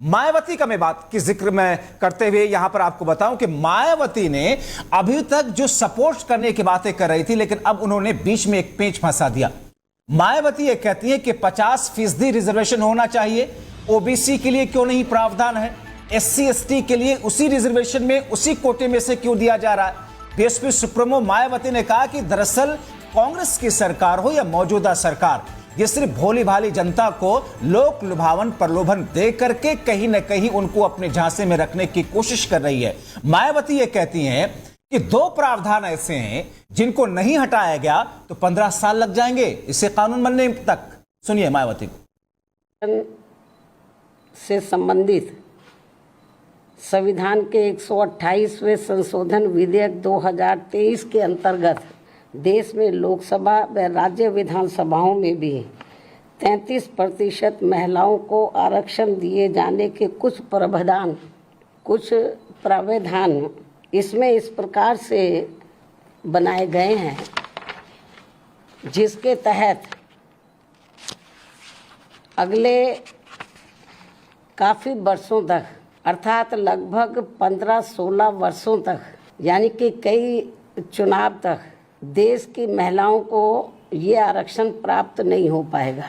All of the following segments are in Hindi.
मायावती का मैं बात की जिक्र में करते हुए यहां पर आपको बताऊं कि मायावती ने अभी तक जो सपोर्ट करने की बातें कर रही थी, लेकिन अब उन्होंने बीच में एक पेंच फंसा दिया। मायावती ये कहती है कि 50% रिजर्वेशन होना चाहिए। ओबीसी के लिए क्यों नहीं प्रावधान है? एससी एसटी के लिए उसी रिजर्वेशन में, उसी कोटे में से क्यों दिया जा रहा है? बीएसपी सुप्रीमो मायावती ने कहा कि दरअसल कांग्रेस की सरकार हो या मौजूदा सरकार, ये सिर्फ भोली भाली जनता को लोक लुभावन प्रलोभन दे करके कहीं न कहीं उनको अपने झांसे में रखने की कोशिश कर रही है। मायावती ये कहती हैं कि 2 प्रावधान ऐसे हैं जिनको नहीं हटाया गया तो 15 साल लग जाएंगे इसे कानून बनने तक। सुनिए मायावती को। से संबंधित संविधान के 128वें संशोधन विधेयक 2023 के अंतर्गत देश में लोकसभा व राज्य विधानसभाओं में भी 33% महिलाओं को आरक्षण दिए जाने के कुछ प्रावधान इसमें इस प्रकार से बनाए गए हैं, जिसके तहत अगले काफ़ी वर्षों तक, अर्थात लगभग 15-16 वर्षों तक, यानी कि कई चुनाव तक देश की महिलाओं को ये आरक्षण प्राप्त नहीं हो पाएगा।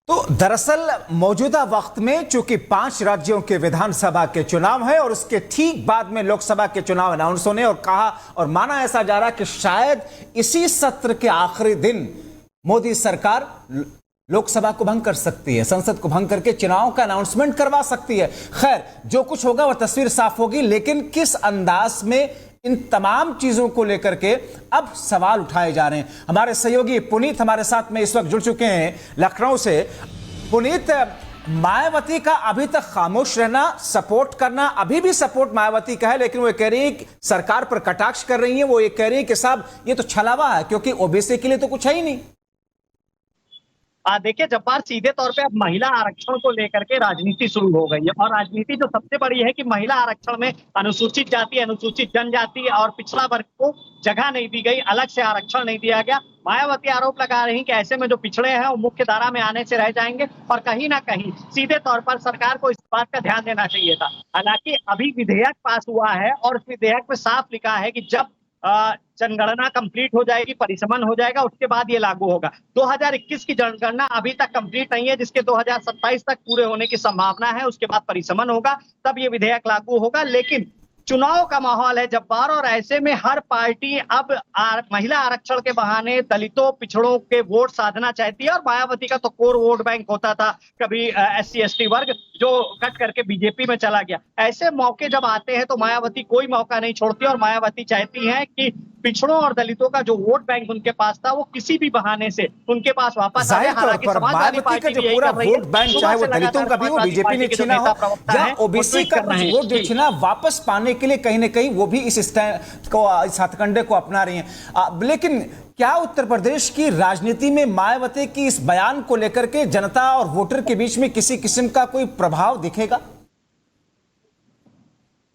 तो दरअसल मौजूदा वक्त में चूंकि 5 राज्यों के विधानसभा के चुनाव है और उसके ठीक बाद में लोकसभा के चुनाव अनाउंस होने, और कहा और माना ऐसा जा रहा कि शायद इसी सत्र के आखिरी दिन मोदी सरकार लोकसभा को भंग कर सकती है, संसद को भंग करके चुनाव का अनाउंसमेंट करवा सकती है। खैर, जो कुछ होगा वह तस्वीर साफ होगी, लेकिन किस अंदाज में इन तमाम चीजों को लेकर के अब सवाल उठाए जा रहे हैं। हमारे सहयोगी पुनीत हमारे साथ में इस वक्त जुड़ चुके हैं लखनऊ से। पुनीत, मायावती का अभी तक खामोश रहना, सपोर्ट करना, अभी भी सपोर्ट मायावती का है, लेकिन वो कह रही है कि सरकार पर कटाक्ष कर रही है। वो ये कह रही है कि साहब ये तो छलावा है, क्योंकि ओबीसी के लिए तो कुछ है ही नहीं। देखिए जब्बार, सीधे तौर पे अब महिला आरक्षण को लेकर के राजनीति शुरू हो गई है, और राजनीति जो सबसे बड़ी है कि महिला आरक्षण में अनुसूचित जाति, अनुसूचित जनजाति और पिछड़ा वर्ग को जगह नहीं दी गई, अलग से आरक्षण नहीं दिया गया। मायावती आरोप लगा रही कि ऐसे में जो पिछड़े हैं वो मुख्य धारा में आने से रह जाएंगे, और कहीं ना कहीं सीधे तौर पर सरकार को इस बात का ध्यान देना चाहिए था। हालांकि अभी विधेयक पास हुआ है और इस विधेयक में साफ लिखा है कि जब जनगणना कंप्लीट हो जाएगी, परिसमन हो जाएगा, उसके बाद ये लागू होगा। 2021 की जनगणना अभी तक कंप्लीट नहीं है, जिसके 2027 तक पूरे होने की संभावना है। उसके बाद परिसमन होगा, तब ये विधेयक लागू होगा। लेकिन चुनाव का माहौल है जब्बार, और ऐसे में हर पार्टी अब महिला आरक्षण के बहाने दलितों, पिछड़ों के वोट साधना चाहती है। और मायावती का तो कोर वोट बैंक होता था कभी एससी एसटी वर्ग, जो कट करके बीजेपी में चला गया। ऐसे मौके जब आते हैं तो मायावती कोई मौका नहीं छोड़ती, और मायावती चाहती है कि पिछड़ों और दलितों का जो वोट बैंक उनके पास था वो किसी भी बहाने से उनके पास वापस आए। हालांकि समाजवादी पार्टी जो पूरा वोट बैंक, चाहे वो दलितों का भी हो, बीजेपी ने छीना हो, या ओबीसी का वोट जो छीना, वापस पाने के लिए कहीं ना कहीं वो भी इस स्टैंड को, इस हथकंडे को अपना रही हैं। लेकिन क्या उत्तर प्रदेश की राजनीति में मायावती की इस बयान को लेकर के जनता और वोटर के बीच में किसी किस्म का कोई प्रभाव दिखेगा?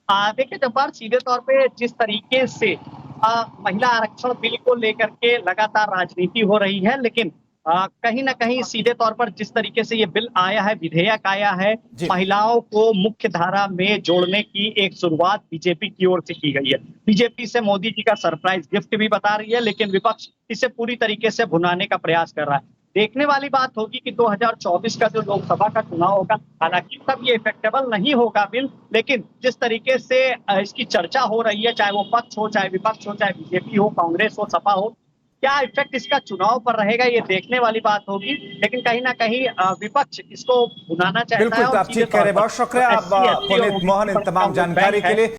देखिए जब्बार, सीधे तौर पे जिस तरीके से महिला आरक्षण बिल को लेकर के लगातार राजनीति हो रही है, लेकिन कहीं ना कहीं सीधे तौर पर जिस तरीके से ये बिल आया है, विधेयक आया है, महिलाओं को मुख्य धारा में जोड़ने की एक शुरुआत बीजेपी की ओर से की गई है। बीजेपी से मोदी जी का सरप्राइज गिफ्ट भी बता रही है, लेकिन विपक्ष इसे पूरी तरीके से भुनाने का प्रयास कर रहा है। देखने वाली बात होगी कि 2024 का जो लोकसभा का चुनाव होगा, हालांकि तब ये इफेक्टेबल नहीं होगा बिल, लेकिन जिस तरीके से इसकी चर्चा हो रही है, चाहे वो पक्ष हो, चाहे विपक्ष हो, चाहे बीजेपी हो, कांग्रेस हो, सपा हो, क्या इफेक्ट इसका चुनाव पर रहेगा ये देखने वाली बात होगी। लेकिन कहीं ना कहीं विपक्ष इसको भुनाना चाहता है। बिल्कुल, आप ठीक कह रहे हैं। बहुत शुक्रिया आप पुनीत मोहन इन तमाम जानकारी के लिए।